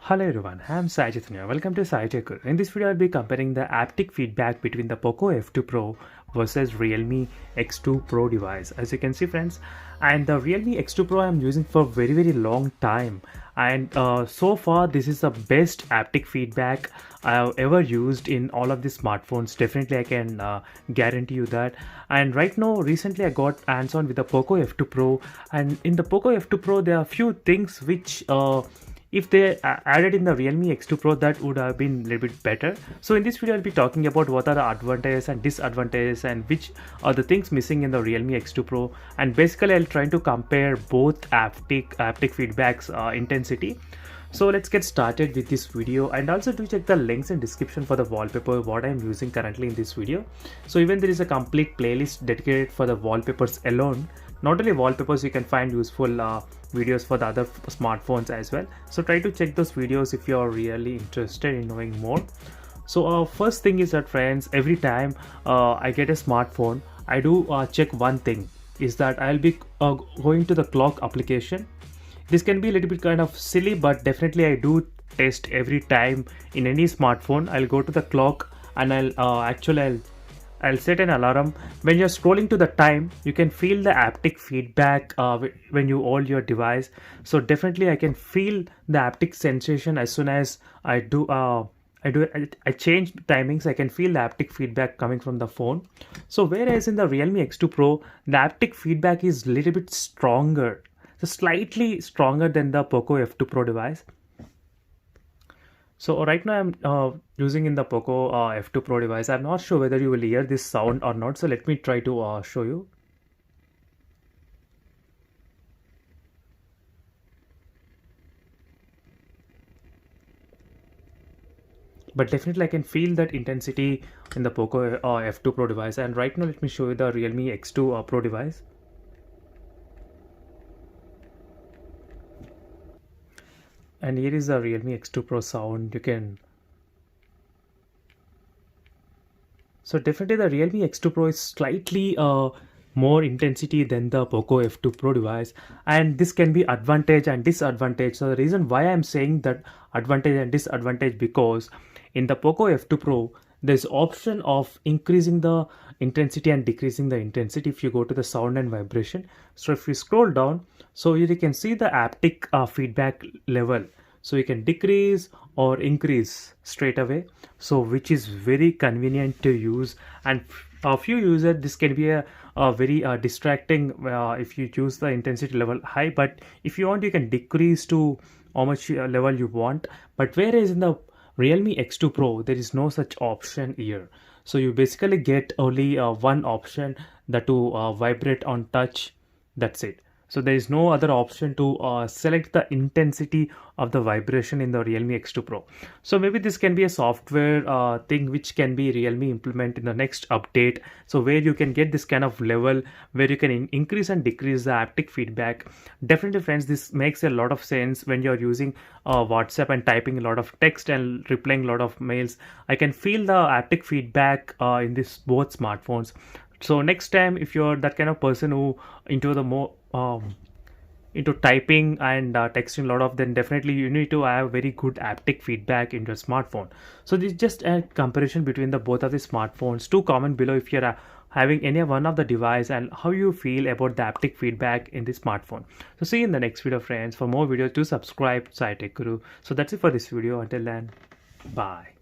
Hello everyone, I am Sai Chaitanya. Welcome to Sai Tech. In this video, I'll be comparing the haptic feedback between the POCO F2 Pro versus Realme X2 Pro device. As you can see, friends, and the Realme X2 Pro I'm using for very long time, and so far this is the best haptic feedback I've ever used in all of the smartphones. Definitely, I can guarantee you that. And right now, recently I got hands-on with the POCO F2 Pro, and in the POCO F2 Pro, there are a few things which if they added in the Realme X2 Pro, that would have been a little bit better. So in this video, I'll be talking about what are the advantages and disadvantages and which are the things missing in the Realme X2 Pro. And basically, I'll try to compare both haptic feedbacks intensity. So let's get started with this video, and also do check the links in description for the wallpaper what I'm using currently in this video. So even there is a complete playlist dedicated for the wallpapers alone. Not only wallpapers, you can find useful videos for the other smartphones as well. So try to check those videos if you are really interested in knowing more. So first thing is that, friends, every time I get a smartphone, I do check one thing, is that I'll be going to the clock application. This can be a little bit kind of silly, but definitely I do test every time in any smartphone. I'll go to the clock and I'll set an alarm. When you're scrolling to the time, you can feel the haptic feedback when you hold your device. So definitely I can feel the haptic sensation as soon as I change timings. I can feel the haptic feedback coming from the phone. So whereas in the Realme X2 Pro, the haptic feedback is a little bit stronger, so slightly stronger than the POCO F2 Pro device. So right now I'm using in the POCO F2 Pro device. I'm not sure whether you will hear this sound or not. So let me try to show you. But definitely I can feel that intensity in the POCO F2 Pro device. And right now let me show you the Realme X2 Pro device. And here is the Realme X2 Pro sound. So definitely the Realme X2 Pro is slightly more intensity than the POCO F2 Pro device, and this can be advantage and disadvantage. So the reason why I'm saying that advantage and disadvantage, because in the POCO F2 Pro there's option of increasing the intensity and decreasing the intensity if you go to the sound and vibration. So if you scroll down, so you can see the haptic feedback level. So you can decrease or increase straight away, so which is very convenient to use. And a few users, this can be a very distracting if you use the intensity level high. But if you want, you can decrease to how much level you want. But whereas in the Realme X2 Pro, there is no such option here. So you basically get only one option, that to vibrate on touch. That's it. So there is no other option to select the intensity of the vibration in the Realme X2 Pro. So maybe this can be a software thing which can be Realme implement in the next update. So where you can get this kind of level where you can increase and decrease the haptic feedback. Definitely, friends, this makes a lot of sense when you're using WhatsApp and typing a lot of text and replying a lot of mails. I can feel the haptic feedback in this both smartphones. So next time, if you're that kind of person who into the more into typing and texting a lot of, then definitely you need to have very good haptic feedback in your smartphone. So this is just a comparison between the both of the smartphones. Do comment below if you're having any one of the device and how you feel about the haptic feedback in the smartphone. So see you in the next video, friends. For more videos, do subscribe Sai Tech Guru. So that's it for this video. Until then, bye.